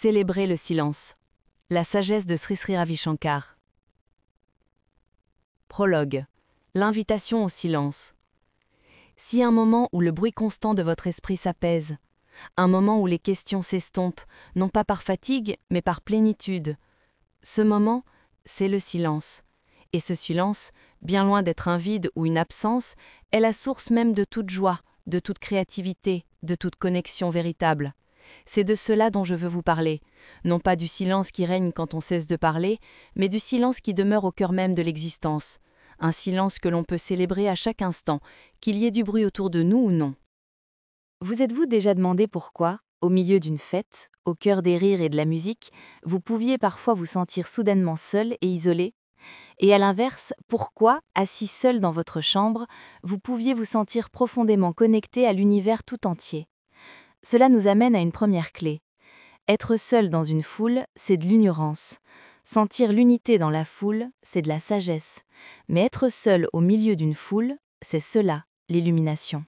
Célébrer le silence. La sagesse de Sri Sri Ravi Shankar. Prologue. L'invitation au silence. Si un moment où le bruit constant de votre esprit s'apaise, un moment où les questions s'estompent, non pas par fatigue, mais par plénitude, ce moment, c'est le silence. Et ce silence, bien loin d'être un vide ou une absence, est la source même de toute joie, de toute créativité, de toute connexion véritable. C'est de cela dont je veux vous parler, non pas du silence qui règne quand on cesse de parler, mais du silence qui demeure au cœur même de l'existence. Un silence que l'on peut célébrer à chaque instant, qu'il y ait du bruit autour de nous ou non. Vous êtes-vous déjà demandé pourquoi, au milieu d'une fête, au cœur des rires et de la musique, vous pouviez parfois vous sentir soudainement seul et isolé? Et à l'inverse, pourquoi, assis seul dans votre chambre, vous pouviez vous sentir profondément connecté à l'univers tout entier? Cela nous amène à une première clé. Être seul dans une foule, c'est de l'ignorance. Sentir l'unité dans la foule, c'est de la sagesse. Mais être seul au milieu d'une foule, c'est cela, l'illumination.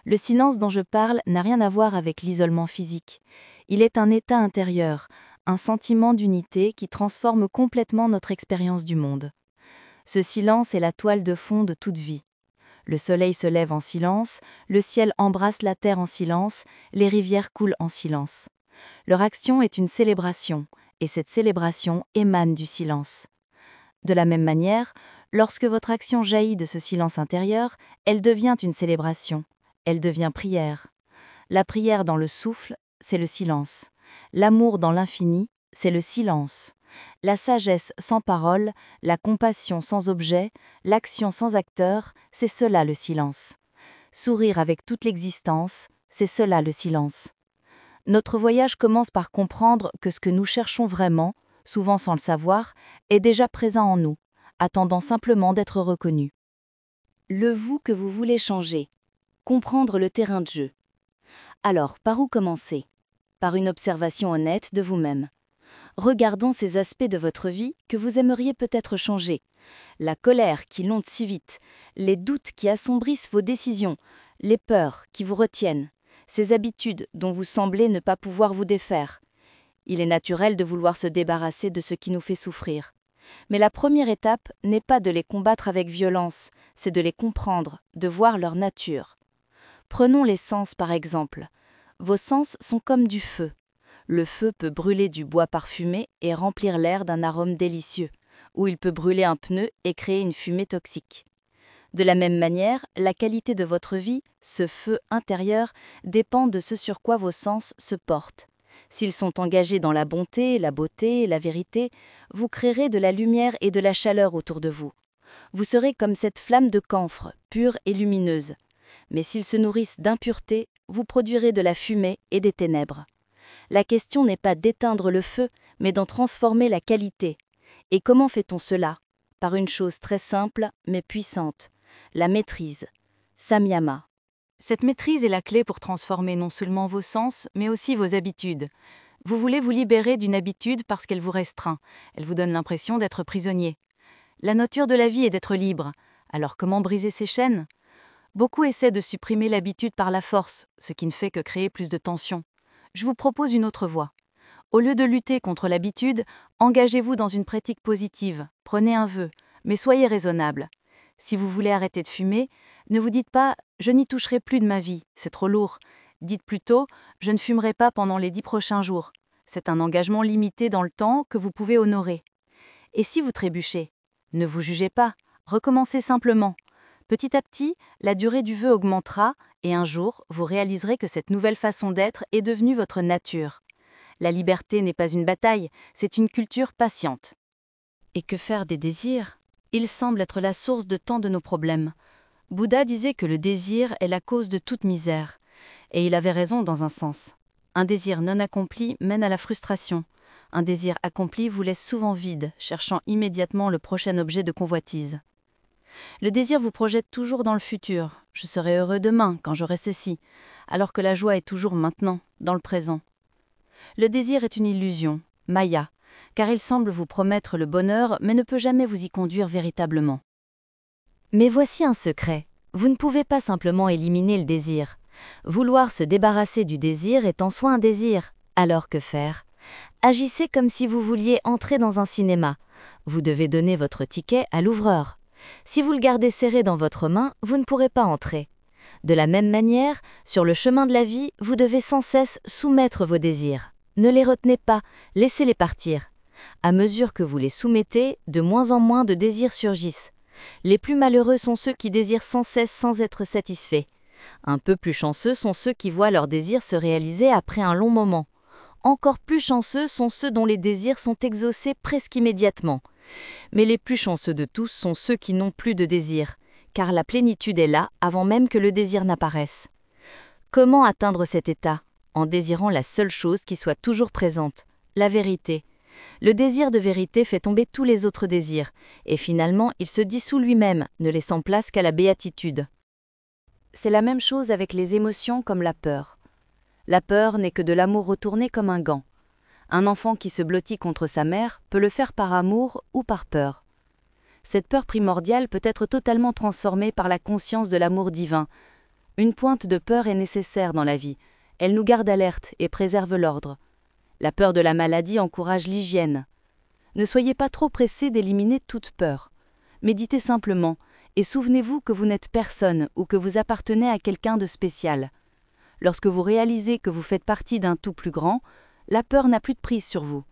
Le silence dont je parle n'a rien à voir avec l'isolement physique. Il est un état intérieur, un sentiment d'unité qui transforme complètement notre expérience du monde. Ce silence est la toile de fond de toute vie. Le soleil se lève en silence, le ciel embrasse la terre en silence, les rivières coulent en silence. Leur action est une célébration, et cette célébration émane du silence. De la même manière, lorsque votre action jaillit de ce silence intérieur, elle devient une célébration, elle devient prière. La prière dans le souffle, c'est le silence. L'amour dans l'infini, c'est le silence. La sagesse sans parole, la compassion sans objet, l'action sans acteur, c'est cela le silence. Sourire avec toute l'existence, c'est cela le silence. Notre voyage commence par comprendre que ce que nous cherchons vraiment, souvent sans le savoir, est déjà présent en nous, attendant simplement d'être reconnu. Le vous que vous voulez changer. Comprendre le terrain de jeu. Alors, par où commencer? Par une observation honnête de vous-même. Regardons ces aspects de votre vie que vous aimeriez peut-être changer. La colère qui monte si vite, les doutes qui assombrissent vos décisions, les peurs qui vous retiennent, ces habitudes dont vous semblez ne pas pouvoir vous défaire. Il est naturel de vouloir se débarrasser de ce qui nous fait souffrir. Mais la première étape n'est pas de les combattre avec violence, c'est de les comprendre, de voir leur nature. Prenons les sens par exemple. Vos sens sont comme du feu. Le feu peut brûler du bois parfumé et remplir l'air d'un arôme délicieux, ou il peut brûler un pneu et créer une fumée toxique. De la même manière, la qualité de votre vie, ce feu intérieur, dépend de ce sur quoi vos sens se portent. S'ils sont engagés dans la bonté, la beauté, la vérité, vous créerez de la lumière et de la chaleur autour de vous. Vous serez comme cette flamme de camphre, pure et lumineuse. Mais s'ils se nourrissent d'impureté, vous produirez de la fumée et des ténèbres. La question n'est pas d'éteindre le feu, mais d'en transformer la qualité. Et comment fait-on cela? Par une chose très simple, mais puissante. La maîtrise. Samyama. Cette maîtrise est la clé pour transformer non seulement vos sens, mais aussi vos habitudes. Vous voulez vous libérer d'une habitude parce qu'elle vous restreint. Elle vous donne l'impression d'être prisonnier. La nature de la vie est d'être libre. Alors comment briser ces chaînes? Beaucoup essaient de supprimer l'habitude par la force, ce qui ne fait que créer plus de tension. Je vous propose une autre voie. Au lieu de lutter contre l'habitude, engagez-vous dans une pratique positive, prenez un vœu, mais soyez raisonnable. Si vous voulez arrêter de fumer, ne vous dites pas « je n'y toucherai plus de ma vie, c'est trop lourd ». Dites plutôt « je ne fumerai pas pendant les 10 prochains jours ». C'est un engagement limité dans le temps que vous pouvez honorer. Et si vous trébuchez? Ne vous jugez pas, recommencez simplement. Petit à petit, la durée du vœu augmentera et un jour, vous réaliserez que cette nouvelle façon d'être est devenue votre nature. La liberté n'est pas une bataille, c'est une culture patiente. Et que faire des désirs? Ils semblent être la source de tant de nos problèmes. Bouddha disait que le désir est la cause de toute misère. Et il avait raison dans un sens. Un désir non accompli mène à la frustration. Un désir accompli vous laisse souvent vide, cherchant immédiatement le prochain objet de convoitise. Le désir vous projette toujours dans le futur. Je serai heureux demain, quand j'aurai ceci, alors que la joie est toujours maintenant, dans le présent. Le désir est une illusion, Maya, car il semble vous promettre le bonheur, mais ne peut jamais vous y conduire véritablement. Mais voici un secret. Vous ne pouvez pas simplement éliminer le désir. Vouloir se débarrasser du désir est en soi un désir. Alors que faire? Agissez comme si vous vouliez entrer dans un cinéma. Vous devez donner votre ticket à l'ouvreur. Si vous le gardez serré dans votre main, vous ne pourrez pas entrer. De la même manière, sur le chemin de la vie, vous devez sans cesse soumettre vos désirs. Ne les retenez pas, laissez-les partir. À mesure que vous les soumettez, de moins en moins de désirs surgissent. Les plus malheureux sont ceux qui désirent sans cesse sans être satisfaits. Un peu plus chanceux sont ceux qui voient leurs désirs se réaliser après un long moment. Encore plus chanceux sont ceux dont les désirs sont exaucés presque immédiatement. Mais les plus chanceux de tous sont ceux qui n'ont plus de désir, car la plénitude est là avant même que le désir n'apparaisse. Comment atteindre cet état? En désirant la seule chose qui soit toujours présente, la vérité. Le désir de vérité fait tomber tous les autres désirs, et finalement il se dissout lui-même, ne laissant place qu'à la béatitude. C'est la même chose avec les émotions comme la peur. La peur n'est que de l'amour retourné comme un gant. Un enfant qui se blottit contre sa mère peut le faire par amour ou par peur. Cette peur primordiale peut être totalement transformée par la conscience de l'amour divin. Une pointe de peur est nécessaire dans la vie. Elle nous garde alerte et préserve l'ordre. La peur de la maladie encourage l'hygiène. Ne soyez pas trop pressés d'éliminer toute peur. Méditez simplement et souvenez-vous que vous n'êtes personne ou que vous appartenez à quelqu'un de spécial. Lorsque vous réalisez que vous faites partie d'un tout plus grand, la peur n'a plus de prise sur vous.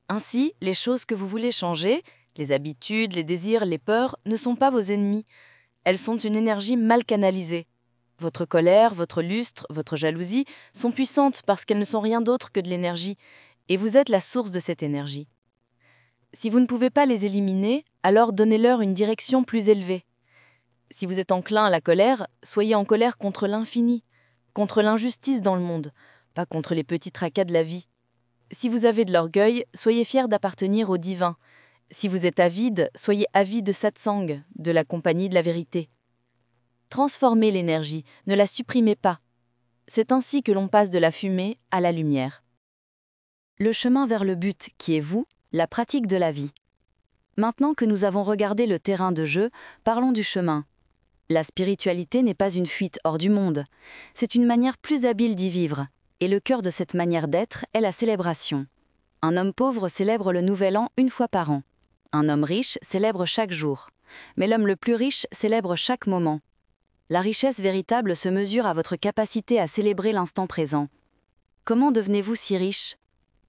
Ainsi, les choses que vous voulez changer, les habitudes, les désirs, les peurs, ne sont pas vos ennemis. Elles sont une énergie mal canalisée. Votre colère, votre lustre, votre jalousie sont puissantes parce qu'elles ne sont rien d'autre que de l'énergie, et vous êtes la source de cette énergie. Si vous ne pouvez pas les éliminer, alors donnez-leur une direction plus élevée. Si vous êtes enclin à la colère, soyez en colère contre l'infini, contre l'injustice dans le monde, pas contre les petits tracas de la vie. Si vous avez de l'orgueil, soyez fiers d'appartenir au divin. Si vous êtes avide, soyez avide de satsang, de la compagnie de la vérité. Transformez l'énergie, ne la supprimez pas. C'est ainsi que l'on passe de la fumée à la lumière. Le chemin vers le but, qui est vous, la pratique de la vie. Maintenant que nous avons regardé le terrain de jeu, parlons du chemin. La spiritualité n'est pas une fuite hors du monde, c'est une manière plus habile d'y vivre, et le cœur de cette manière d'être est la célébration. Un homme pauvre célèbre le Nouvel An une fois par an. Un homme riche célèbre chaque jour, mais l'homme le plus riche célèbre chaque moment. La richesse véritable se mesure à votre capacité à célébrer l'instant présent. Comment devenez-vous si riche?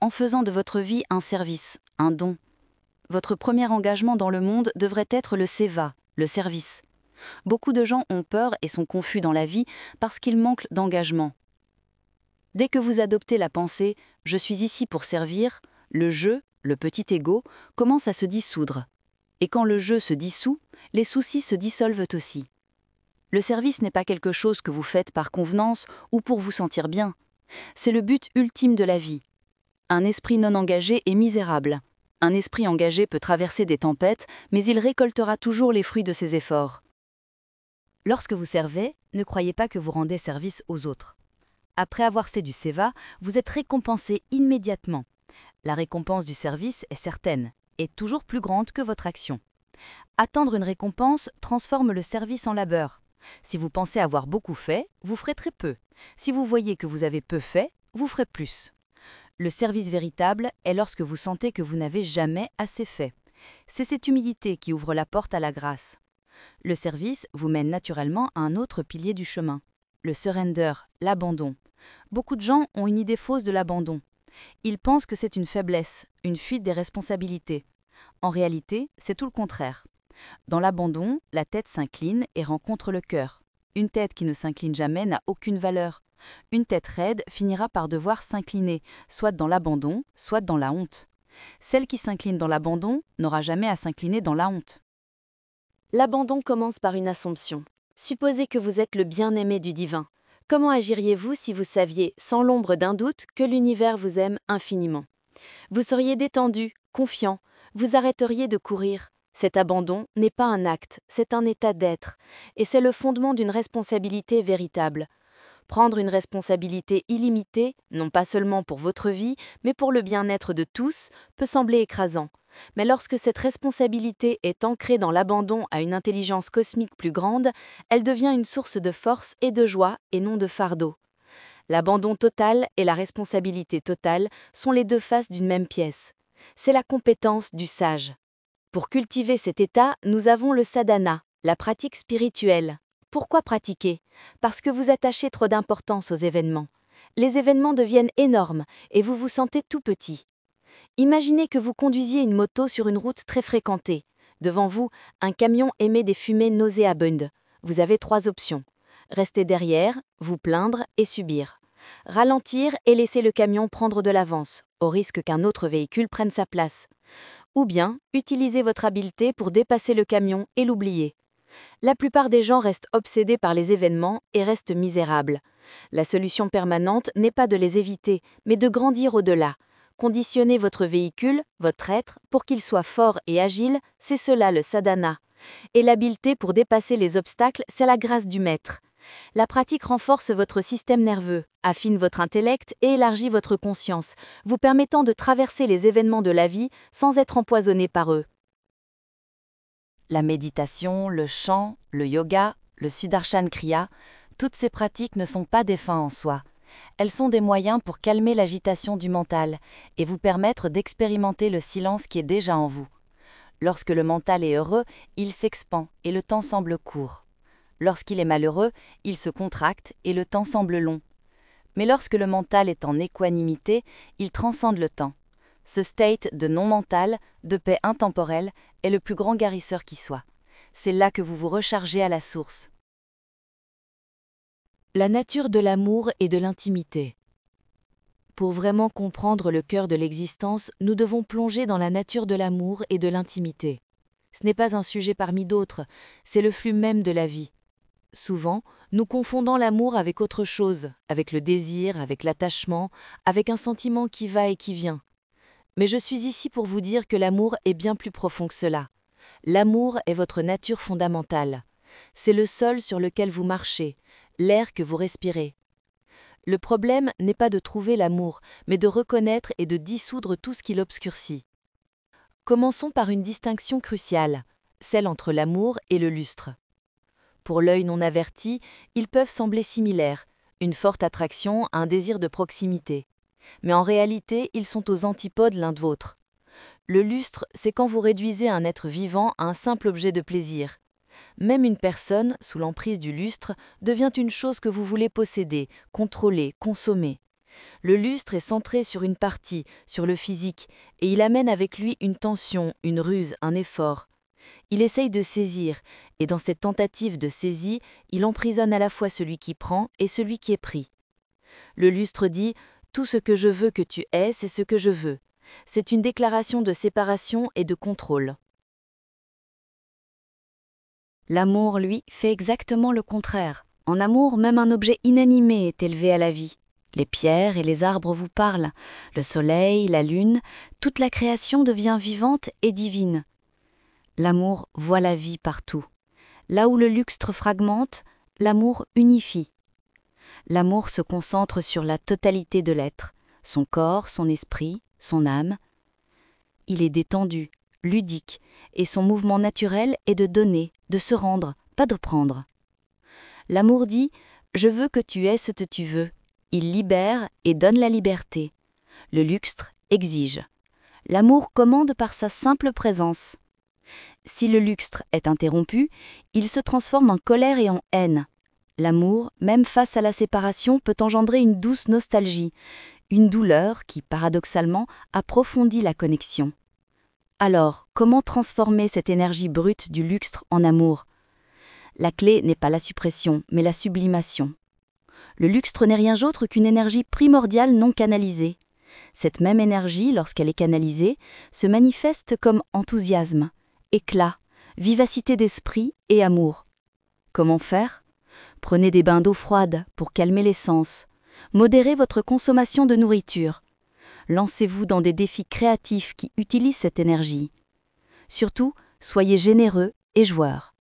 En faisant de votre vie un service, un don. Votre premier engagement dans le monde devrait être le seva, le service. Beaucoup de gens ont peur et sont confus dans la vie parce qu'ils manquent d'engagement. Dès que vous adoptez la pensée « je suis ici pour servir », le je, le petit ego, commence à se dissoudre. Et quand le je se dissout, les soucis se dissolvent aussi. Le service n'est pas quelque chose que vous faites par convenance ou pour vous sentir bien. C'est le but ultime de la vie. Un esprit non engagé est misérable. Un esprit engagé peut traverser des tempêtes, mais il récoltera toujours les fruits de ses efforts. Lorsque vous servez, ne croyez pas que vous rendez service aux autres. Après avoir fait du seva, vous êtes récompensé immédiatement. La récompense du service est certaine, et toujours plus grande que votre action. Attendre une récompense transforme le service en labeur. Si vous pensez avoir beaucoup fait, vous ferez très peu. Si vous voyez que vous avez peu fait, vous ferez plus. Le service véritable est lorsque vous sentez que vous n'avez jamais assez fait. C'est cette humilité qui ouvre la porte à la grâce. Le service vous mène naturellement à un autre pilier du chemin, le surrender, l'abandon. Beaucoup de gens ont une idée fausse de l'abandon. Ils pensent que c'est une faiblesse, une fuite des responsabilités. En réalité, c'est tout le contraire. Dans l'abandon, la tête s'incline et rencontre le cœur. Une tête qui ne s'incline jamais n'a aucune valeur. Une tête raide finira par devoir s'incliner, soit dans l'abandon, soit dans la honte. Celle qui s'incline dans l'abandon n'aura jamais à s'incliner dans la honte. L'abandon commence par une assomption. Supposez que vous êtes le bien-aimé du divin. Comment agiriez-vous si vous saviez, sans l'ombre d'un doute, que l'univers vous aime infiniment? Vous seriez détendu, confiant, vous arrêteriez de courir. Cet abandon n'est pas un acte, c'est un état d'être, et c'est le fondement d'une responsabilité véritable. Prendre une responsabilité illimitée, non pas seulement pour votre vie, mais pour le bien-être de tous, peut sembler écrasant. Mais lorsque cette responsabilité est ancrée dans l'abandon à une intelligence cosmique plus grande, elle devient une source de force et de joie et non de fardeau. L'abandon total et la responsabilité totale sont les deux faces d'une même pièce. C'est la compétence du sage. Pour cultiver cet état, nous avons le sadhana, la pratique spirituelle. Pourquoi pratiquer? Parce que vous attachez trop d'importance aux événements. Les événements deviennent énormes et vous vous sentez tout petit. Imaginez que vous conduisiez une moto sur une route très fréquentée. Devant vous, un camion émet des fumées nauséabondes. Vous avez 3 options. Rester derrière, vous plaindre et subir. Ralentir et laisser le camion prendre de l'avance, au risque qu'un autre véhicule prenne sa place. Ou bien, utiliser votre habileté pour dépasser le camion et l'oublier. La plupart des gens restent obsédés par les événements et restent misérables. La solution permanente n'est pas de les éviter, mais de grandir au-delà. Conditionnez votre véhicule, votre être, pour qu'il soit fort et agile, c'est cela le sadhana. Et l'habileté pour dépasser les obstacles, c'est la grâce du maître. La pratique renforce votre système nerveux, affine votre intellect et élargit votre conscience, vous permettant de traverser les événements de la vie sans être empoisonné par eux. La méditation, le chant, le yoga, le Sudarshan Kriya, toutes ces pratiques ne sont pas des fins en soi. Elles sont des moyens pour calmer l'agitation du mental et vous permettre d'expérimenter le silence qui est déjà en vous. Lorsque le mental est heureux, il s'expand et le temps semble court. Lorsqu'il est malheureux, il se contracte et le temps semble long. Mais lorsque le mental est en équanimité, il transcende le temps. Ce state de non-mental, de paix intemporelle, est le plus grand guérisseur qui soit. C'est là que vous vous rechargez à la source. La nature de l'amour et de l'intimité. Pour vraiment comprendre le cœur de l'existence, nous devons plonger dans la nature de l'amour et de l'intimité. Ce n'est pas un sujet parmi d'autres, c'est le flux même de la vie. Souvent, nous confondons l'amour avec autre chose, avec le désir, avec l'attachement, avec un sentiment qui va et qui vient. Mais je suis ici pour vous dire que l'amour est bien plus profond que cela. L'amour est votre nature fondamentale. C'est le sol sur lequel vous marchez, l'air que vous respirez. Le problème n'est pas de trouver l'amour, mais de reconnaître et de dissoudre tout ce qui l'obscurcit. Commençons par une distinction cruciale, celle entre l'amour et le lustre. Pour l'œil non averti, ils peuvent sembler similaires, une forte attraction, un désir de proximité. Mais en réalité, ils sont aux antipodes l'un de l'autre. Le lustre, c'est quand vous réduisez un être vivant à un simple objet de plaisir. Même une personne, sous l'emprise du lustre, devient une chose que vous voulez posséder, contrôler, consommer. Le lustre est centré sur une partie, sur le physique, et il amène avec lui une tension, une ruse, un effort. Il essaye de saisir, et dans cette tentative de saisie, il emprisonne à la fois celui qui prend et celui qui est pris. Le lustre dit « Tout ce que je veux que tu aies, c'est ce que je veux ». C'est une déclaration de séparation et de contrôle. L'amour, lui, fait exactement le contraire. En amour, même un objet inanimé est élevé à la vie. Les pierres et les arbres vous parlent, le soleil, la lune, toute la création devient vivante et divine. L'amour voit la vie partout. Là où le lustre fragmente, l'amour unifie. L'amour se concentre sur la totalité de l'être, son corps, son esprit, son âme. Il est détendu, ludique, et son mouvement naturel est de donner, de se rendre, pas de prendre. L'amour dit « Je veux que tu aies ce que tu veux ». Il libère et donne la liberté. Le lustre exige. L'amour commande par sa simple présence. Si le lustre est interrompu, il se transforme en colère et en haine. L'amour, même face à la séparation, peut engendrer une douce nostalgie, une douleur qui, paradoxalement, approfondit la connexion. Alors, comment transformer cette énergie brute du lustre en amour? La clé n'est pas la suppression, mais la sublimation. Le lustre n'est rien d'autre qu'une énergie primordiale non canalisée. Cette même énergie, lorsqu'elle est canalisée, se manifeste comme enthousiasme, éclat, vivacité d'esprit et amour. Comment faire? Prenez des bains d'eau froide pour calmer les sens. Modérez votre consommation de nourriture. Lancez-vous dans des défis créatifs qui utilisent cette énergie. Surtout, soyez généreux et joueurs.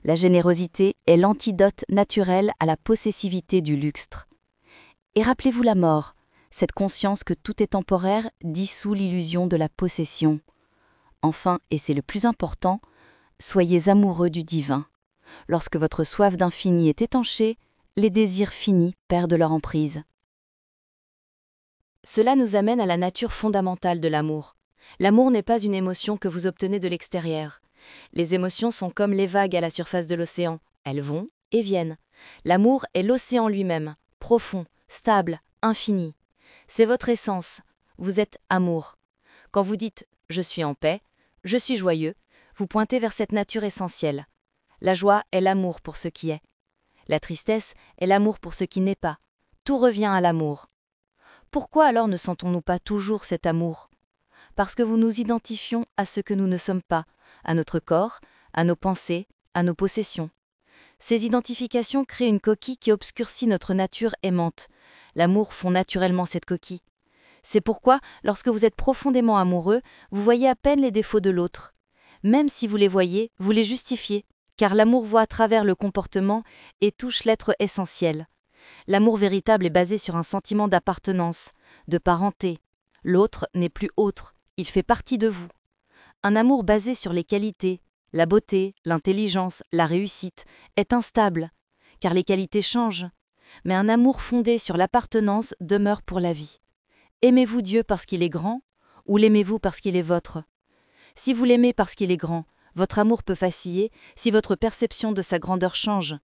La générosité est l'antidote naturel à la possessivité du lustre. Et rappelez-vous la mort, cette conscience que tout est temporaire dissout l'illusion de la possession. Enfin, et c'est le plus important, soyez amoureux du divin. Lorsque votre soif d'infini est étanchée, les désirs finis perdent leur emprise. Cela nous amène à la nature fondamentale de l'amour. L'amour n'est pas une émotion que vous obtenez de l'extérieur. Les émotions sont comme les vagues à la surface de l'océan. Elles vont et viennent. L'amour est l'océan lui-même, profond, stable, infini. C'est votre essence. Vous êtes amour. Quand vous dites « je suis en paix »,« je suis joyeux », vous pointez vers cette nature essentielle. La joie est l'amour pour ce qui est. La tristesse est l'amour pour ce qui n'est pas. Tout revient à l'amour. Pourquoi alors ne sentons-nous pas toujours cet amour ? Parce que nous identifions à ce que nous ne sommes pas, à notre corps, à nos pensées, à nos possessions. Ces identifications créent une coquille qui obscurcit notre nature aimante. L'amour fond naturellement cette coquille. C'est pourquoi, lorsque vous êtes profondément amoureux, vous voyez à peine les défauts de l'autre. Même si vous les voyez, vous les justifiez, car l'amour voit à travers le comportement et touche l'être essentiel. L'amour véritable est basé sur un sentiment d'appartenance, de parenté. L'autre n'est plus autre, il fait partie de vous. Un amour basé sur les qualités, la beauté, l'intelligence, la réussite, est instable, car les qualités changent. Mais un amour fondé sur l'appartenance demeure pour la vie. Aimez-vous Dieu parce qu'il est grand, ou l'aimez-vous parce qu'il est vôtre ? Si vous l'aimez parce qu'il est grand, votre amour peut vaciller si votre perception de sa grandeur change.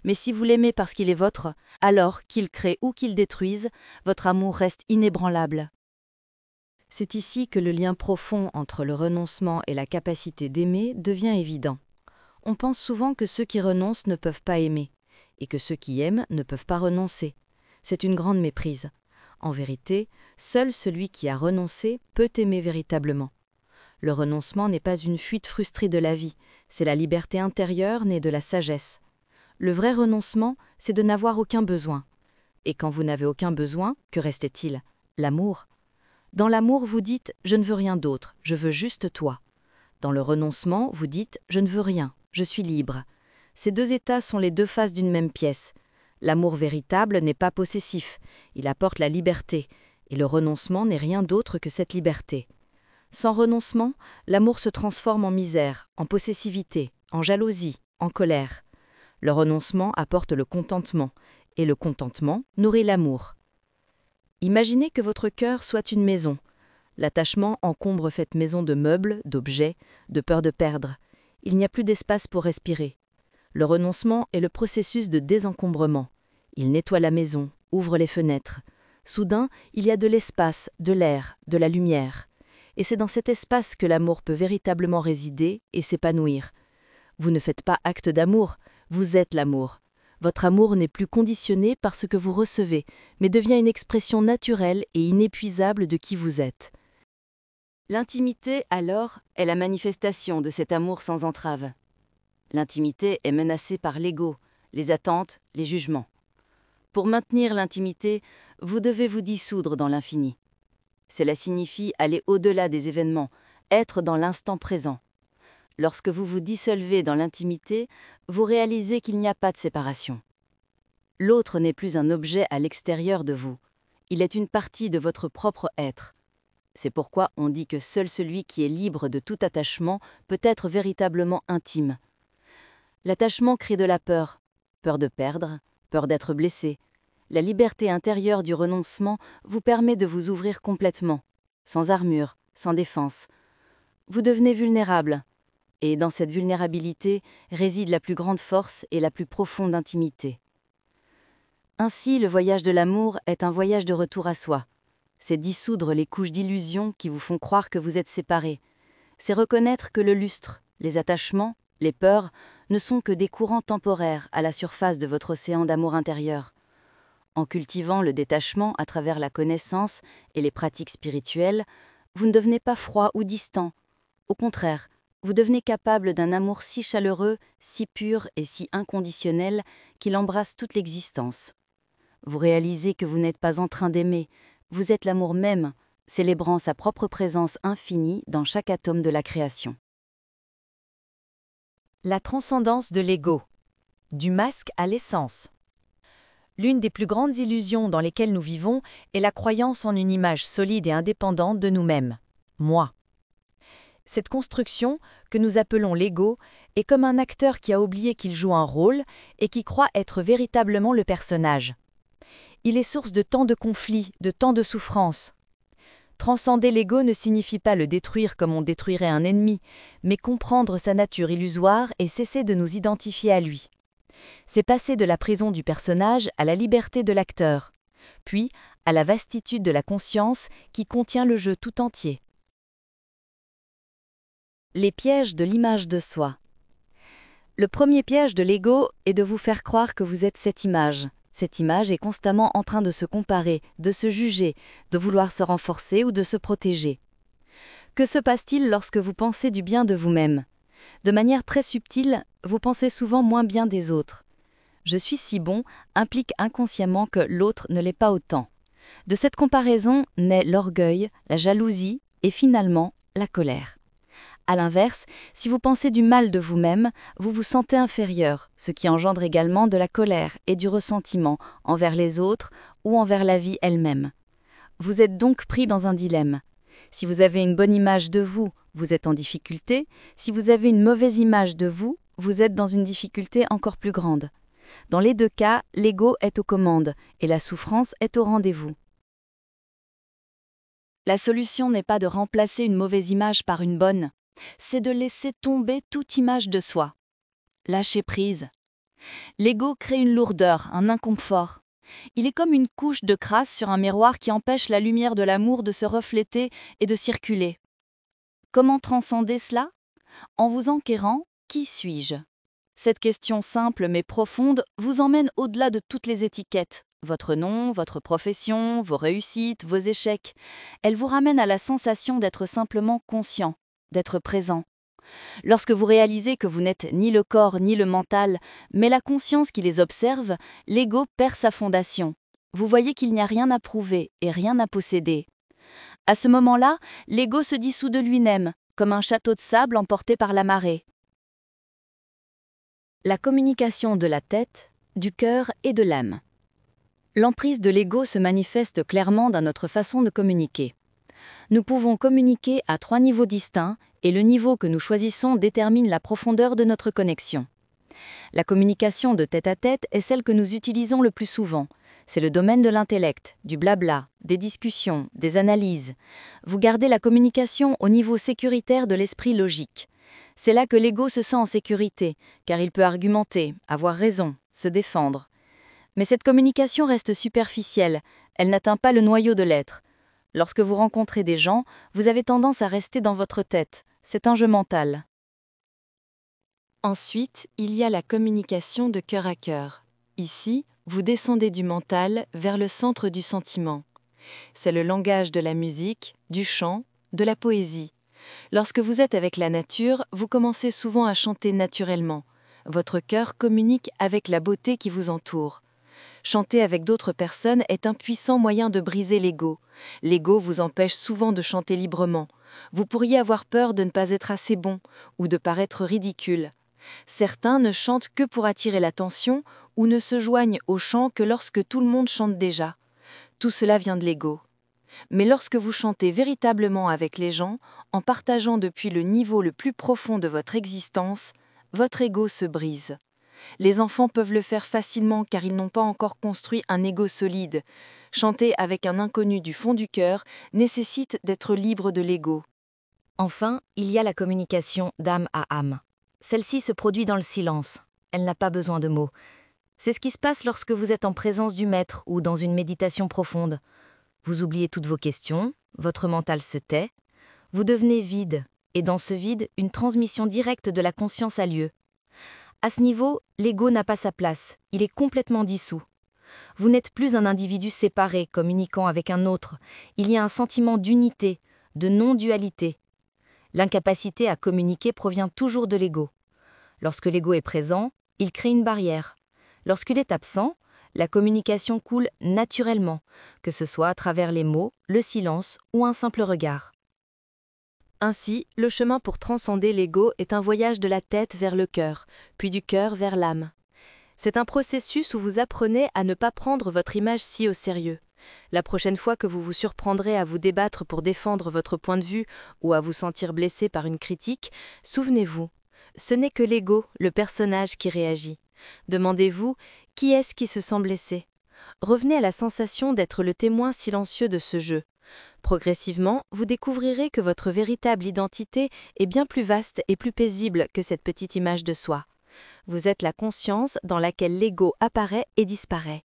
Mais si vous l'aimez parce qu'il est vôtre, alors qu'il crée ou qu'il détruise, votre amour reste inébranlable. C'est ici que le lien profond entre le renoncement et la capacité d'aimer devient évident. On pense souvent que ceux qui renoncent ne peuvent pas aimer, et que ceux qui aiment ne peuvent pas renoncer. C'est une grande méprise. En vérité, seul celui qui a renoncé peut aimer véritablement. Le renoncement n'est pas une fuite frustrée de la vie, c'est la liberté intérieure née de la sagesse. Le vrai renoncement, c'est de n'avoir aucun besoin. Et quand vous n'avez aucun besoin, que restait-il ? L'amour. Dans l'amour, vous dites « je ne veux rien d'autre, je veux juste toi ». Dans le renoncement, vous dites « je ne veux rien, je suis libre ». Ces deux états sont les deux faces d'une même pièce. L'amour véritable n'est pas possessif, il apporte la liberté, et le renoncement n'est rien d'autre que cette liberté. Sans renoncement, l'amour se transforme en misère, en possessivité, en jalousie, en colère. Le renoncement apporte le contentement, et le contentement nourrit l'amour. Imaginez que votre cœur soit une maison. L'attachement encombre cette maison de meubles, d'objets, de peur de perdre. Il n'y a plus d'espace pour respirer. Le renoncement est le processus de désencombrement. Il nettoie la maison, ouvre les fenêtres. Soudain, il y a de l'espace, de l'air, de la lumière. Et c'est dans cet espace que l'amour peut véritablement résider et s'épanouir. Vous ne faites pas acte d'amour, vous êtes l'amour. Votre amour n'est plus conditionné par ce que vous recevez, mais devient une expression naturelle et inépuisable de qui vous êtes. L'intimité, alors, est la manifestation de cet amour sans entrave. L'intimité est menacée par l'ego, les attentes, les jugements. Pour maintenir l'intimité, vous devez vous dissoudre dans l'infini. Cela signifie aller au-delà des événements, être dans l'instant présent. Lorsque vous vous dissolvez dans l'intimité, vous réalisez qu'il n'y a pas de séparation. L'autre n'est plus un objet à l'extérieur de vous. Il est une partie de votre propre être. C'est pourquoi on dit que seul celui qui est libre de tout attachement peut être véritablement intime. L'attachement crée de la peur de perdre, peur d'être blessé. La liberté intérieure du renoncement vous permet de vous ouvrir complètement, sans armure, sans défense. Vous devenez vulnérable, et dans cette vulnérabilité réside la plus grande force et la plus profonde intimité. Ainsi, le voyage de l'amour est un voyage de retour à soi. C'est dissoudre les couches d'illusions qui vous font croire que vous êtes séparés. C'est reconnaître que le lustre, les attachements, les peurs ne sont que des courants temporaires à la surface de votre océan d'amour intérieur. En cultivant le détachement à travers la connaissance et les pratiques spirituelles, vous ne devenez pas froid ou distant. Au contraire, vous devenez capable d'un amour si chaleureux, si pur et si inconditionnel qu'il embrasse toute l'existence. Vous réalisez que vous n'êtes pas en train d'aimer, vous êtes l'amour même, célébrant sa propre présence infinie dans chaque atome de la création. La transcendance de l'ego. Du masque à l'essence. L'une des plus grandes illusions dans lesquelles nous vivons est la croyance en une image solide et indépendante de nous-mêmes. Moi. Cette construction, que nous appelons l'ego, est comme un acteur qui a oublié qu'il joue un rôle et qui croit être véritablement le personnage. Il est source de tant de conflits, de tant de souffrances. Transcender l'ego ne signifie pas le détruire comme on détruirait un ennemi, mais comprendre sa nature illusoire et cesser de nous identifier à lui. C'est passer de la prison du personnage à la liberté de l'acteur, puis à la vastitude de la conscience qui contient le jeu tout entier. Les pièges de l'image de soi. Le premier piège de l'ego est de vous faire croire que vous êtes cette image. Cette image est constamment en train de se comparer, de se juger, de vouloir se renforcer ou de se protéger. Que se passe-t-il lorsque vous pensez du bien de vous-même ? De manière très subtile, vous pensez souvent moins bien des autres. Je suis si bon implique inconsciemment que l'autre ne l'est pas autant. De cette comparaison naît l'orgueil, la jalousie et finalement la colère. A l'inverse, si vous pensez du mal de vous-même, vous vous sentez inférieur, ce qui engendre également de la colère et du ressentiment envers les autres ou envers la vie elle-même. Vous êtes donc pris dans un dilemme. Si vous avez une bonne image de vous, vous êtes en difficulté. Si vous avez une mauvaise image de vous, vous êtes dans une difficulté encore plus grande. Dans les deux cas, l'ego est aux commandes et la souffrance est au rendez-vous. La solution n'est pas de remplacer une mauvaise image par une bonne, c'est de laisser tomber toute image de soi. Lâcher prise. L'ego crée une lourdeur, un inconfort. Il est comme une couche de crasse sur un miroir qui empêche la lumière de l'amour de se refléter et de circuler. Comment transcender cela ? En vous enquérant, qui suis-je ? Cette question simple mais profonde vous emmène au-delà de toutes les étiquettes. Votre nom, votre profession, vos réussites, vos échecs. Elle vous ramène à la sensation d'être simplement conscient, d'être présent. Lorsque vous réalisez que vous n'êtes ni le corps ni le mental, mais la conscience qui les observe, l'ego perd sa fondation. Vous voyez qu'il n'y a rien à prouver et rien à posséder. À ce moment-là, l'ego se dissout de lui-même, comme un château de sable emporté par la marée. La communication de la tête, du cœur et de l'âme. L'emprise de l'ego se manifeste clairement dans notre façon de communiquer. Nous pouvons communiquer à 3 niveaux distincts et le niveau que nous choisissons détermine la profondeur de notre connexion. La communication de tête-à-tête est celle que nous utilisons le plus souvent. C'est le domaine de l'intellect, du blabla, des discussions, des analyses. Vous gardez la communication au niveau sécuritaire de l'esprit logique. C'est là que l'ego se sent en sécurité, car il peut argumenter, avoir raison, se défendre. Mais cette communication reste superficielle, elle n'atteint pas le noyau de l'être. Lorsque vous rencontrez des gens, vous avez tendance à rester dans votre tête, c'est un jeu mental. Ensuite, il y a la communication de cœur à cœur. Ici, vous descendez du mental vers le centre du sentiment. C'est le langage de la musique, du chant, de la poésie. Lorsque vous êtes avec la nature, vous commencez souvent à chanter naturellement. Votre cœur communique avec la beauté qui vous entoure. Chanter avec d'autres personnes est un puissant moyen de briser l'ego. L'ego vous empêche souvent de chanter librement. Vous pourriez avoir peur de ne pas être assez bon ou de paraître ridicule. Certains ne chantent que pour attirer l'attention ou ne se joignent au chant que lorsque tout le monde chante déjà. Tout cela vient de l'ego. Mais lorsque vous chantez véritablement avec les gens, en partageant depuis le niveau le plus profond de votre existence, votre ego se brise. Les enfants peuvent le faire facilement car ils n'ont pas encore construit un ego solide. Chanter avec un inconnu du fond du cœur nécessite d'être libre de l'ego. Enfin, il y a la communication d'âme à âme. Celle-ci se produit dans le silence. Elle n'a pas besoin de mots. C'est ce qui se passe lorsque vous êtes en présence du maître ou dans une méditation profonde. Vous oubliez toutes vos questions, votre mental se tait, vous devenez vide, et dans ce vide, une transmission directe de la conscience a lieu. À ce niveau, l'ego n'a pas sa place, il est complètement dissous. Vous n'êtes plus un individu séparé, communiquant avec un autre, il y a un sentiment d'unité, de non-dualité. L'incapacité à communiquer provient toujours de l'ego. Lorsque l'ego est présent, il crée une barrière. Lorsqu'il est absent, la communication coule naturellement, que ce soit à travers les mots, le silence ou un simple regard. Ainsi, le chemin pour transcender l'ego est un voyage de la tête vers le cœur, puis du cœur vers l'âme. C'est un processus où vous apprenez à ne pas prendre votre image si au sérieux. La prochaine fois que vous vous surprendrez à vous débattre pour défendre votre point de vue ou à vous sentir blessé par une critique, souvenez-vous, ce n'est que l'ego, le personnage qui réagit. Demandez-vous, qui est-ce qui se sent blessé ? Revenez à la sensation d'être le témoin silencieux de ce jeu. Progressivement, vous découvrirez que votre véritable identité est bien plus vaste et plus paisible que cette petite image de soi. Vous êtes la conscience dans laquelle l'ego apparaît et disparaît.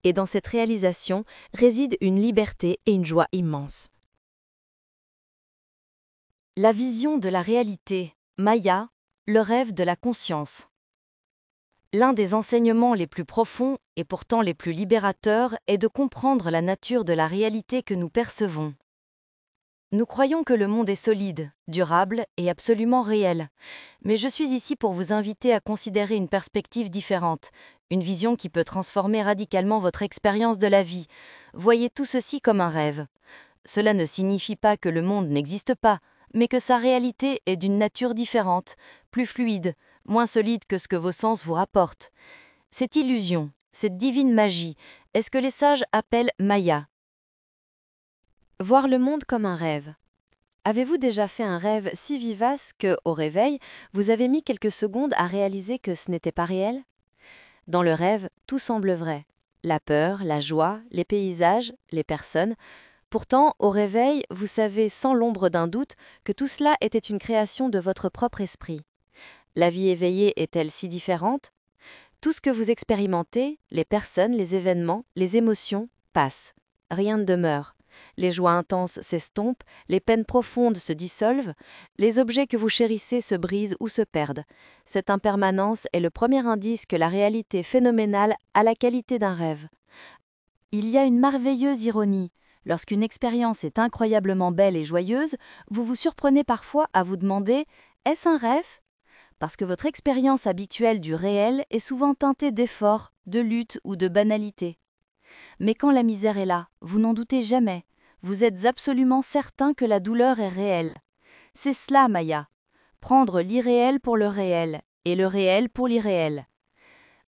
Et dans cette réalisation réside une liberté et une joie immenses. La vision de la réalité, Maya, le rêve de la conscience. L'un des enseignements les plus profonds et pourtant les plus libérateurs est de comprendre la nature de la réalité que nous percevons. Nous croyons que le monde est solide, durable et absolument réel, mais je suis ici pour vous inviter à considérer une perspective différente, une vision qui peut transformer radicalement votre expérience de la vie. Voyez tout ceci comme un rêve. Cela ne signifie pas que le monde n'existe pas, mais que sa réalité est d'une nature différente, plus fluide, moins solide que ce que vos sens vous rapportent. Cette illusion, cette divine magie, est ce que les sages appellent Maya. Voir le monde comme un rêve. Avez-vous déjà fait un rêve si vivace que, au réveil, vous avez mis quelques secondes à réaliser que ce n'était pas réel ? Dans le rêve, tout semble vrai. La peur, la joie, les paysages, les personnes. Pourtant, au réveil, vous savez sans l'ombre d'un doute que tout cela était une création de votre propre esprit. La vie éveillée est-elle si différente ? Tout ce que vous expérimentez, les personnes, les événements, les émotions, passent. Rien ne demeure. Les joies intenses s'estompent, les peines profondes se dissolvent, les objets que vous chérissez se brisent ou se perdent. Cette impermanence est le premier indice que la réalité phénoménale a la qualité d'un rêve. Il y a une merveilleuse ironie. Lorsqu'une expérience est incroyablement belle et joyeuse, vous vous surprenez parfois à vous demander « est-ce un rêve ?» Parce que votre expérience habituelle du réel est souvent teintée d'efforts, de lutte ou de banalité. Mais quand la misère est là, vous n'en doutez jamais. Vous êtes absolument certain que la douleur est réelle. C'est cela, Maya. Prendre l'irréel pour le réel, et le réel pour l'irréel.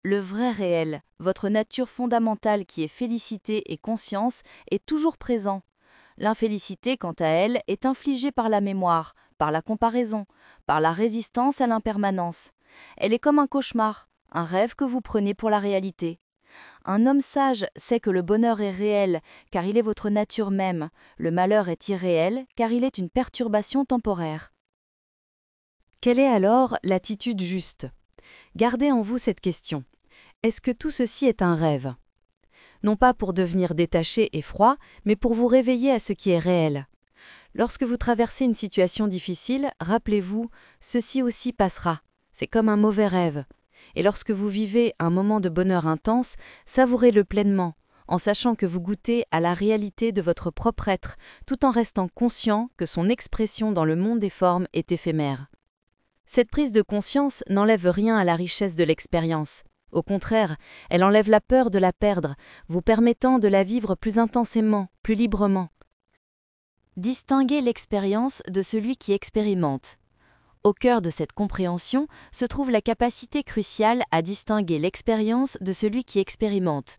Le vrai réel, votre nature fondamentale qui est félicité et conscience, est toujours présent. L'infélicité, quant à elle, est infligée par la mémoire, par la comparaison, par la résistance à l'impermanence. Elle est comme un cauchemar, un rêve que vous prenez pour la réalité. Un homme sage sait que le bonheur est réel, car il est votre nature même. Le malheur est irréel, car il est une perturbation temporaire. Quelle est alors l'attitude juste ? Gardez en vous cette question. Est-ce que tout ceci est un rêve ? Non pas pour devenir détaché et froid, mais pour vous réveiller à ce qui est réel. Lorsque vous traversez une situation difficile, rappelez-vous, ceci aussi passera. C'est comme un mauvais rêve. Et lorsque vous vivez un moment de bonheur intense, savourez-le pleinement, en sachant que vous goûtez à la réalité de votre propre être, tout en restant conscient que son expression dans le monde des formes est éphémère. Cette prise de conscience n'enlève rien à la richesse de l'expérience. Au contraire, elle enlève la peur de la perdre, vous permettant de la vivre plus intensément, plus librement. Distinguez l'expérience de celui qui expérimente. Au cœur de cette compréhension se trouve la capacité cruciale à distinguer l'expérience de celui qui expérimente.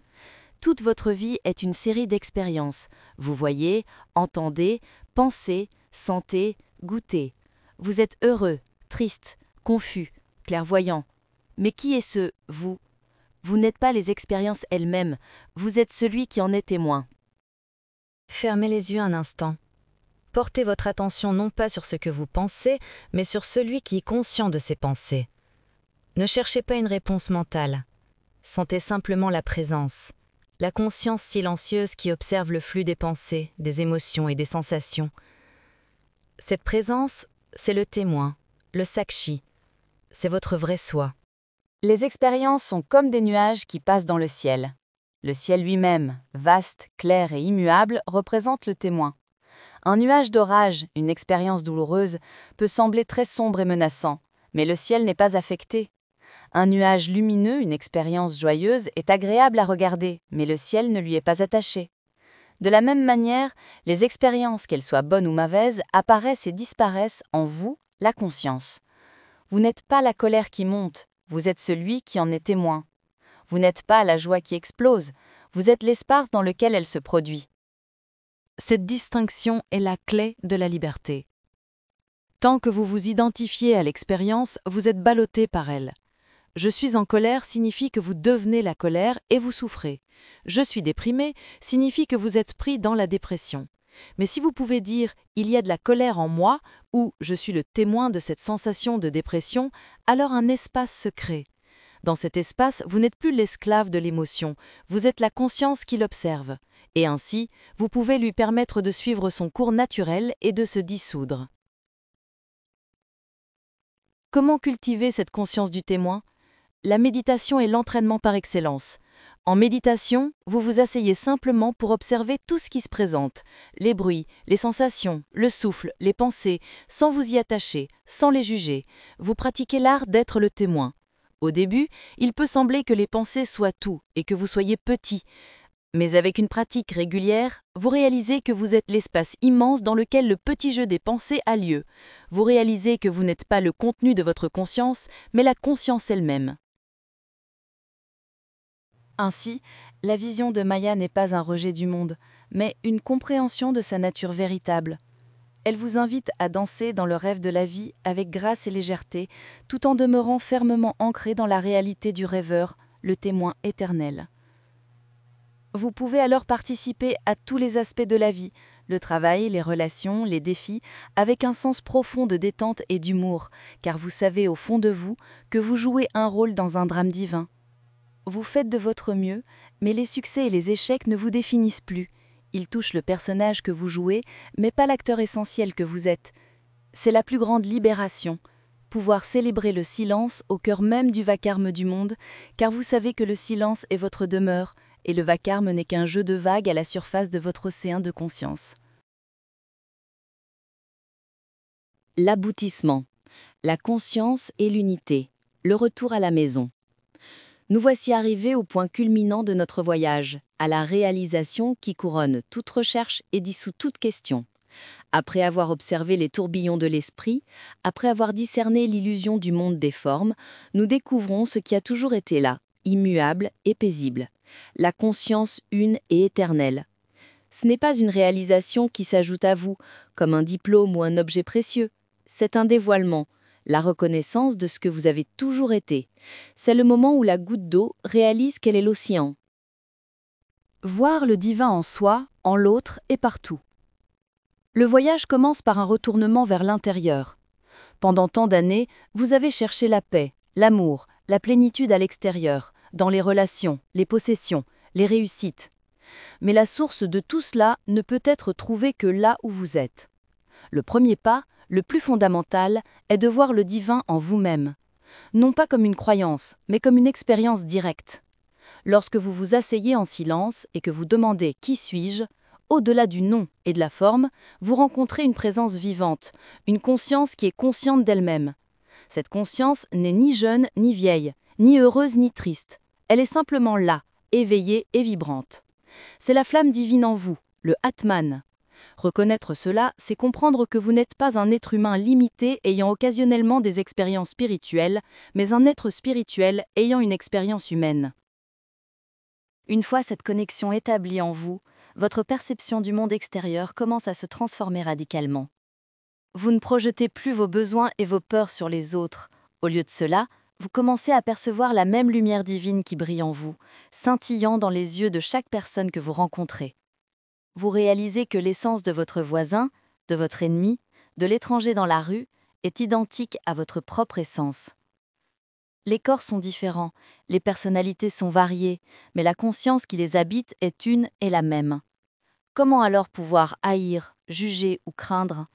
Toute votre vie est une série d'expériences. Vous voyez, entendez, pensez, sentez, goûtez. Vous êtes heureux, triste, confus, clairvoyant. Mais qui est ce « vous » ? Vous n'êtes pas les expériences elles-mêmes, vous êtes celui qui en est témoin. Fermez les yeux un instant. Portez votre attention non pas sur ce que vous pensez, mais sur celui qui est conscient de ses pensées. Ne cherchez pas une réponse mentale. Sentez simplement la présence, la conscience silencieuse qui observe le flux des pensées, des émotions et des sensations. Cette présence, c'est le témoin, le sakshi. C'est votre vrai soi. Les expériences sont comme des nuages qui passent dans le ciel. Le ciel lui-même, vaste, clair et immuable, représente le témoin. Un nuage d'orage, une expérience douloureuse, peut sembler très sombre et menaçant, mais le ciel n'est pas affecté. Un nuage lumineux, une expérience joyeuse, est agréable à regarder, mais le ciel ne lui est pas attaché. De la même manière, les expériences, qu'elles soient bonnes ou mauvaises, apparaissent et disparaissent en vous, la conscience. Vous n'êtes pas la colère qui monte, vous êtes celui qui en est témoin. Vous n'êtes pas la joie qui explose, vous êtes l'espace dans lequel elle se produit. Cette distinction est la clé de la liberté. Tant que vous vous identifiez à l'expérience, vous êtes ballotté par elle. Je suis en colère signifie que vous devenez la colère et vous souffrez. Je suis déprimé signifie que vous êtes pris dans la dépression. Mais si vous pouvez dire « il y a de la colère en moi » ou « je suis le témoin de cette sensation de dépression », alors un espace se crée. Dans cet espace, vous n'êtes plus l'esclave de l'émotion, vous êtes la conscience qui l'observe. Et ainsi, vous pouvez lui permettre de suivre son cours naturel et de se dissoudre. Comment cultiver cette conscience du témoin ? La méditation est l'entraînement par excellence. En méditation, vous vous asseyez simplement pour observer tout ce qui se présente, les bruits, les sensations, le souffle, les pensées, sans vous y attacher, sans les juger. Vous pratiquez l'art d'être le témoin. Au début, il peut sembler que les pensées soient tout et que vous soyez petit. Mais avec une pratique régulière, vous réalisez que vous êtes l'espace immense dans lequel le petit jeu des pensées a lieu. Vous réalisez que vous n'êtes pas le contenu de votre conscience, mais la conscience elle-même. Ainsi, la vision de Maya n'est pas un rejet du monde, mais une compréhension de sa nature véritable. Elle vous invite à danser dans le rêve de la vie avec grâce et légèreté, tout en demeurant fermement ancré dans la réalité du rêveur, le témoin éternel. Vous pouvez alors participer à tous les aspects de la vie, le travail, les relations, les défis, avec un sens profond de détente et d'humour, car vous savez au fond de vous que vous jouez un rôle dans un drame divin. Vous faites de votre mieux, mais les succès et les échecs ne vous définissent plus. Ils touchent le personnage que vous jouez, mais pas l'acteur essentiel que vous êtes. C'est la plus grande libération. Pouvoir célébrer le silence au cœur même du vacarme du monde, car vous savez que le silence est votre demeure, et le vacarme n'est qu'un jeu de vagues à la surface de votre océan de conscience. L'aboutissement, la conscience et l'unité, le retour à la maison. Nous voici arrivés au point culminant de notre voyage, à la réalisation qui couronne toute recherche et dissout toute question. Après avoir observé les tourbillons de l'esprit, après avoir discerné l'illusion du monde des formes, nous découvrons ce qui a toujours été là, immuable et paisible. La conscience une et éternelle. Ce n'est pas une réalisation qui s'ajoute à vous, comme un diplôme ou un objet précieux. C'est un dévoilement, la reconnaissance de ce que vous avez toujours été. C'est le moment où la goutte d'eau réalise qu'elle est l'océan. Voir le divin en soi, en l'autre et partout. Le voyage commence par un retournement vers l'intérieur. Pendant tant d'années, vous avez cherché la paix, l'amour, la plénitude à l'extérieur, dans les relations, les possessions, les réussites. Mais la source de tout cela ne peut être trouvée que là où vous êtes. Le premier pas, le plus fondamental, est de voir le divin en vous-même. Non pas comme une croyance, mais comme une expérience directe. Lorsque vous vous asseyez en silence et que vous demandez « Qui suis-je ?», au-delà du nom et de la forme, vous rencontrez une présence vivante, une conscience qui est consciente d'elle-même. Cette conscience n'est ni jeune ni vieille, ni heureuse ni triste. Elle est simplement là, éveillée et vibrante. C'est la flamme divine en vous, le Atman. Reconnaître cela, c'est comprendre que vous n'êtes pas un être humain limité ayant occasionnellement des expériences spirituelles, mais un être spirituel ayant une expérience humaine. Une fois cette connexion établie en vous, votre perception du monde extérieur commence à se transformer radicalement. Vous ne projetez plus vos besoins et vos peurs sur les autres. Au lieu de cela, vous commencez à percevoir la même lumière divine qui brille en vous, scintillant dans les yeux de chaque personne que vous rencontrez. Vous réalisez que l'essence de votre voisin, de votre ennemi, de l'étranger dans la rue, est identique à votre propre essence. Les corps sont différents, les personnalités sont variées, mais la conscience qui les habite est une et la même. Comment alors pouvoir haïr, juger ou craindre ?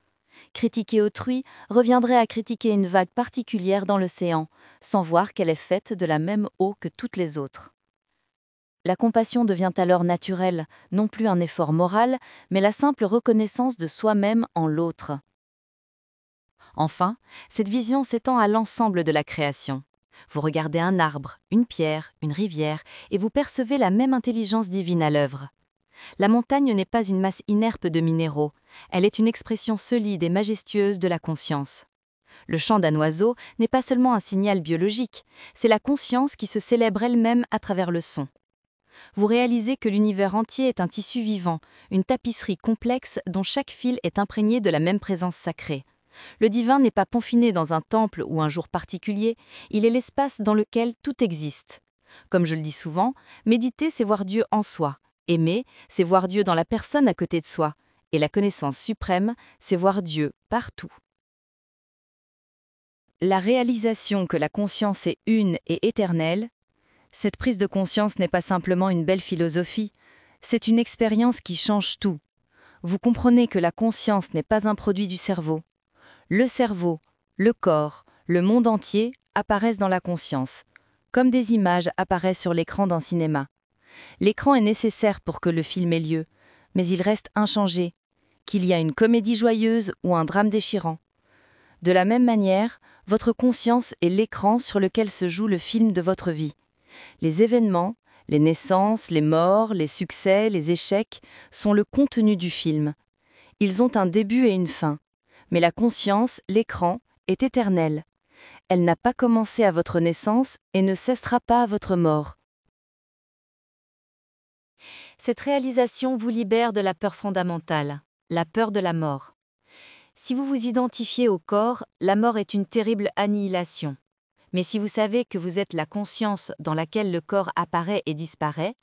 Critiquer autrui reviendrait à critiquer une vague particulière dans l'océan, sans voir qu'elle est faite de la même eau que toutes les autres. La compassion devient alors naturelle, non plus un effort moral, mais la simple reconnaissance de soi-même en l'autre. Enfin, cette vision s'étend à l'ensemble de la création. Vous regardez un arbre, une pierre, une rivière, et vous percevez la même intelligence divine à l'œuvre. La montagne n'est pas une masse inerpe de minéraux, elle est une expression solide et majestueuse de la conscience. Le chant d'un oiseau n'est pas seulement un signal biologique, c'est la conscience qui se célèbre elle-même à travers le son. Vous réalisez que l'univers entier est un tissu vivant, une tapisserie complexe dont chaque fil est imprégné de la même présence sacrée. Le divin n'est pas confiné dans un temple ou un jour particulier, il est l'espace dans lequel tout existe. Comme je le dis souvent, méditer, c'est voir Dieu en soi. Aimer, c'est voir Dieu dans la personne à côté de soi. Et la connaissance suprême, c'est voir Dieu partout. La réalisation que la conscience est une et éternelle, cette prise de conscience n'est pas simplement une belle philosophie, c'est une expérience qui change tout. Vous comprenez que la conscience n'est pas un produit du cerveau. Le cerveau, le corps, le monde entier apparaissent dans la conscience, comme des images apparaissent sur l'écran d'un cinéma. L'écran est nécessaire pour que le film ait lieu, mais il reste inchangé, qu'il y a une comédie joyeuse ou un drame déchirant. De la même manière, votre conscience est l'écran sur lequel se joue le film de votre vie. Les événements, les naissances, les morts, les succès, les échecs sont le contenu du film. Ils ont un début et une fin. Mais la conscience, l'écran, est éternelle. Elle n'a pas commencé à votre naissance et ne cessera pas à votre mort. Cette réalisation vous libère de la peur fondamentale, la peur de la mort. Si vous vous identifiez au corps, la mort est une terrible annihilation. Mais si vous savez que vous êtes la conscience dans laquelle le corps apparaît et disparaît,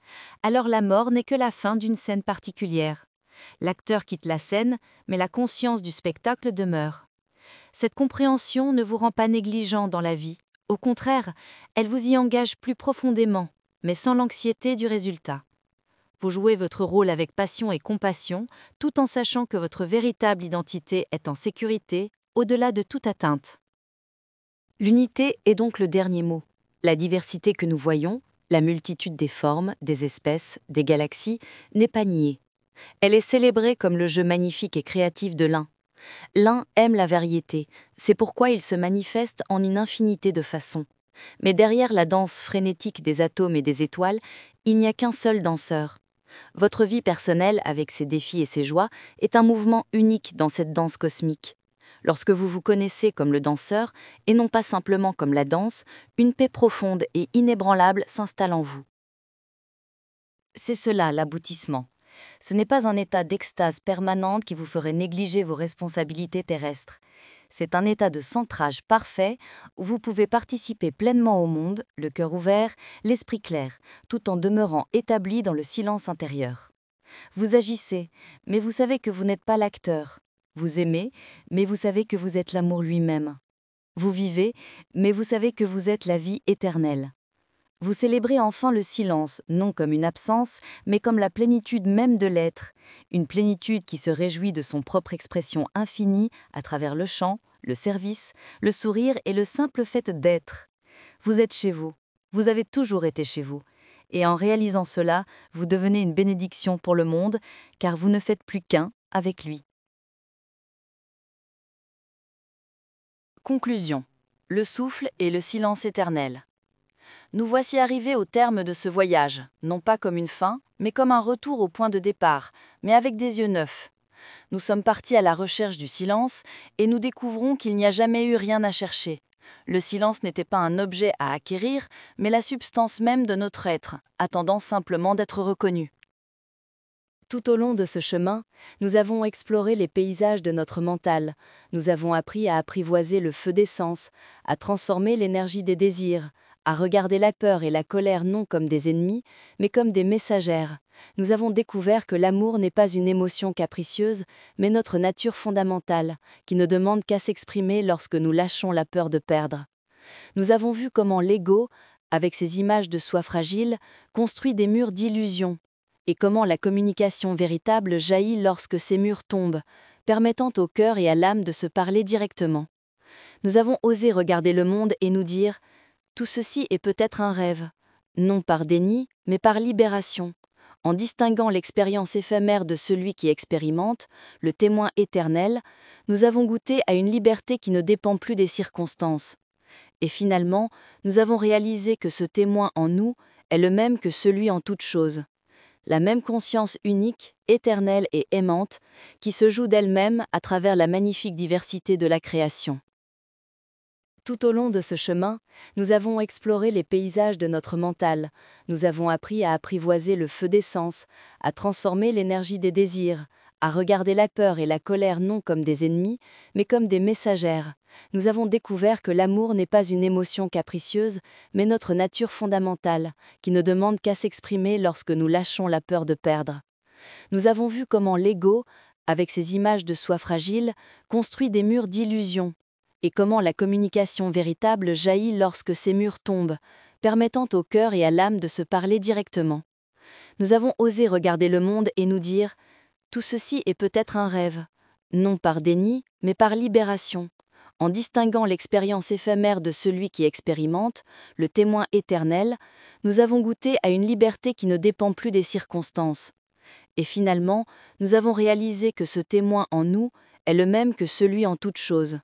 alors la mort n'est que la fin d'une scène particulière. L'acteur quitte la scène, mais la conscience du spectacle demeure. Cette compréhension ne vous rend pas négligent dans la vie. Au contraire, elle vous y engage plus profondément, mais sans l'anxiété du résultat. Vous jouez votre rôle avec passion et compassion, tout en sachant que votre véritable identité est en sécurité, au-delà de toute atteinte. L'unité est donc le dernier mot. La diversité que nous voyons, la multitude des formes, des espèces, des galaxies, n'est pas niée. Elle est célébrée comme le jeu magnifique et créatif de l'un. L'un aime la variété, c'est pourquoi il se manifeste en une infinité de façons. Mais derrière la danse frénétique des atomes et des étoiles, il n'y a qu'un seul danseur. Votre vie personnelle, avec ses défis et ses joies, est un mouvement unique dans cette danse cosmique. Lorsque vous vous connaissez comme le danseur, et non pas simplement comme la danse, une paix profonde et inébranlable s'installe en vous. C'est cela l'aboutissement. Ce n'est pas un état d'extase permanente qui vous ferait négliger vos responsabilités terrestres. C'est un état de centrage parfait où vous pouvez participer pleinement au monde, le cœur ouvert, l'esprit clair, tout en demeurant établi dans le silence intérieur. Vous agissez, mais vous savez que vous n'êtes pas l'acteur. Vous aimez, mais vous savez que vous êtes l'amour lui-même. Vous vivez, mais vous savez que vous êtes la vie éternelle. Vous célébrez enfin le silence, non comme une absence, mais comme la plénitude même de l'être, une plénitude qui se réjouit de son propre expression infinie à travers le chant, le service, le sourire et le simple fait d'être. Vous êtes chez vous, vous avez toujours été chez vous, et en réalisant cela, vous devenez une bénédiction pour le monde, car vous ne faites plus qu'un avec lui. Conclusion. Le souffle et le silence éternel. Nous voici arrivés au terme de ce voyage, non pas comme une fin, mais comme un retour au point de départ, mais avec des yeux neufs. Nous sommes partis à la recherche du silence, et nous découvrons qu'il n'y a jamais eu rien à chercher. Le silence n'était pas un objet à acquérir, mais la substance même de notre être, attendant simplement d'être reconnu. Tout au long de ce chemin, nous avons exploré les paysages de notre mental, nous avons appris à apprivoiser le feu des sens, à transformer l'énergie des désirs, à regarder la peur et la colère non comme des ennemis, mais comme des messagères. Nous avons découvert que l'amour n'est pas une émotion capricieuse, mais notre nature fondamentale, qui ne demande qu'à s'exprimer lorsque nous lâchons la peur de perdre. Nous avons vu comment l'ego, avec ses images de soi fragile, construit des murs d'illusion, et comment la communication véritable jaillit lorsque ces murs tombent, permettant au cœur et à l'âme de se parler directement. Nous avons osé regarder le monde et nous dire « Tout ceci est peut-être un rêve », non par déni, mais par libération, en distinguant l'expérience éphémère de celui qui expérimente, le témoin éternel, nous avons goûté à une liberté qui ne dépend plus des circonstances. Et finalement, nous avons réalisé que ce témoin en nous est le même que celui en toute chose. La même conscience unique, éternelle et aimante, qui se joue d'elle-même à travers la magnifique diversité de la création. Tout au long de ce chemin, nous avons exploré les paysages de notre mental, nous avons appris à apprivoiser le feu des sens, à transformer l'énergie des désirs, à regarder la peur et la colère non comme des ennemis, mais comme des messagères. Nous avons découvert que l'amour n'est pas une émotion capricieuse, mais notre nature fondamentale, qui ne demande qu'à s'exprimer lorsque nous lâchons la peur de perdre. Nous avons vu comment l'ego, avec ses images de soi fragile, construit des murs d'illusion, et comment la communication véritable jaillit lorsque ces murs tombent, permettant au cœur et à l'âme de se parler directement. Nous avons osé regarder le monde et nous dire « Tout ceci est peut-être un rêve », non par déni, mais par libération, en distinguant l'expérience éphémère de celui qui expérimente, le témoin éternel, nous avons goûté à une liberté qui ne dépend plus des circonstances. Et finalement, nous avons réalisé que ce témoin en nous est le même que celui en toute chose.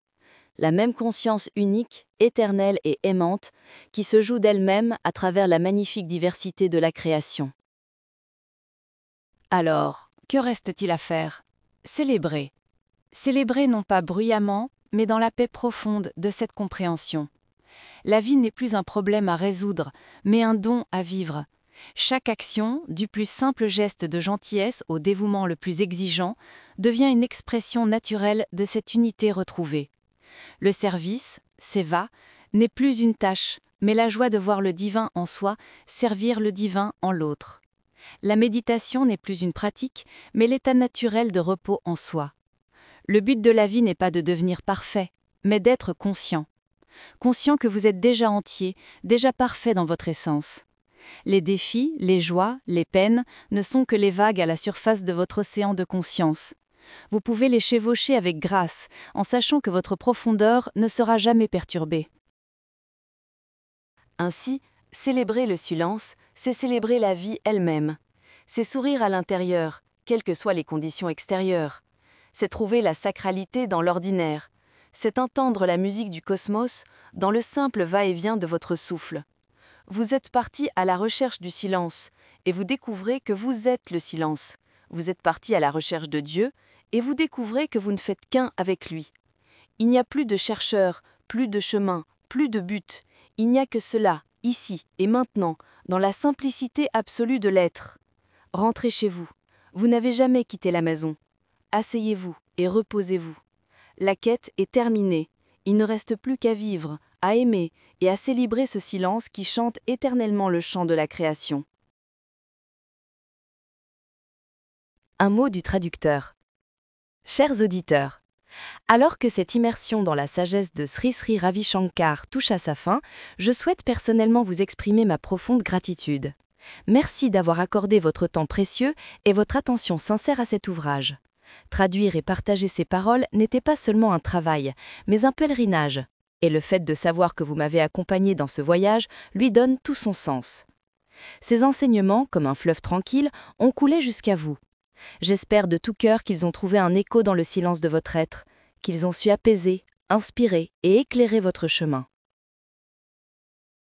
La même conscience unique, éternelle et aimante, qui se joue d'elle-même à travers la magnifique diversité de la création. Alors, que reste-t-il à faire? Célébrer. Célébrer non pas bruyamment, mais dans la paix profonde de cette compréhension. La vie n'est plus un problème à résoudre, mais un don à vivre. Chaque action, du plus simple geste de gentillesse au dévouement le plus exigeant, devient une expression naturelle de cette unité retrouvée. Le service, seva, n'est plus une tâche, mais la joie de voir le divin en soi, servir le divin en l'autre. La méditation n'est plus une pratique, mais l'état naturel de repos en soi. Le but de la vie n'est pas de devenir parfait, mais d'être conscient. Conscient que vous êtes déjà entier, déjà parfait dans votre essence. Les défis, les joies, les peines ne sont que les vagues à la surface de votre océan de conscience. Vous pouvez les chevaucher avec grâce, en sachant que votre profondeur ne sera jamais perturbée. Ainsi, célébrer le silence, c'est célébrer la vie elle-même. C'est sourire à l'intérieur, quelles que soient les conditions extérieures. C'est trouver la sacralité dans l'ordinaire. C'est entendre la musique du cosmos dans le simple va-et-vient de votre souffle. Vous êtes parti à la recherche du silence, et vous découvrez que vous êtes le silence. Vous êtes parti à la recherche de Dieu, et vous découvrez que vous ne faites qu'un avec lui. Il n'y a plus de chercheur, plus de chemin, plus de but. Il n'y a que cela, ici et maintenant, dans la simplicité absolue de l'être. Rentrez chez vous. Vous n'avez jamais quitté la maison. Asseyez-vous et reposez-vous. La quête est terminée. Il ne reste plus qu'à vivre, à aimer et à célébrer ce silence qui chante éternellement le chant de la création. Un mot du traducteur. Chers auditeurs, alors que cette immersion dans la sagesse de Sri Sri Ravi Shankar touche à sa fin, je souhaite personnellement vous exprimer ma profonde gratitude. Merci d'avoir accordé votre temps précieux et votre attention sincère à cet ouvrage. Traduire et partager ces paroles n'était pas seulement un travail, mais un pèlerinage. Et le fait de savoir que vous m'avez accompagné dans ce voyage lui donne tout son sens. Ces enseignements, comme un fleuve tranquille, ont coulé jusqu'à vous. J'espère de tout cœur qu'ils ont trouvé un écho dans le silence de votre être, qu'ils ont su apaiser, inspirer et éclairer votre chemin.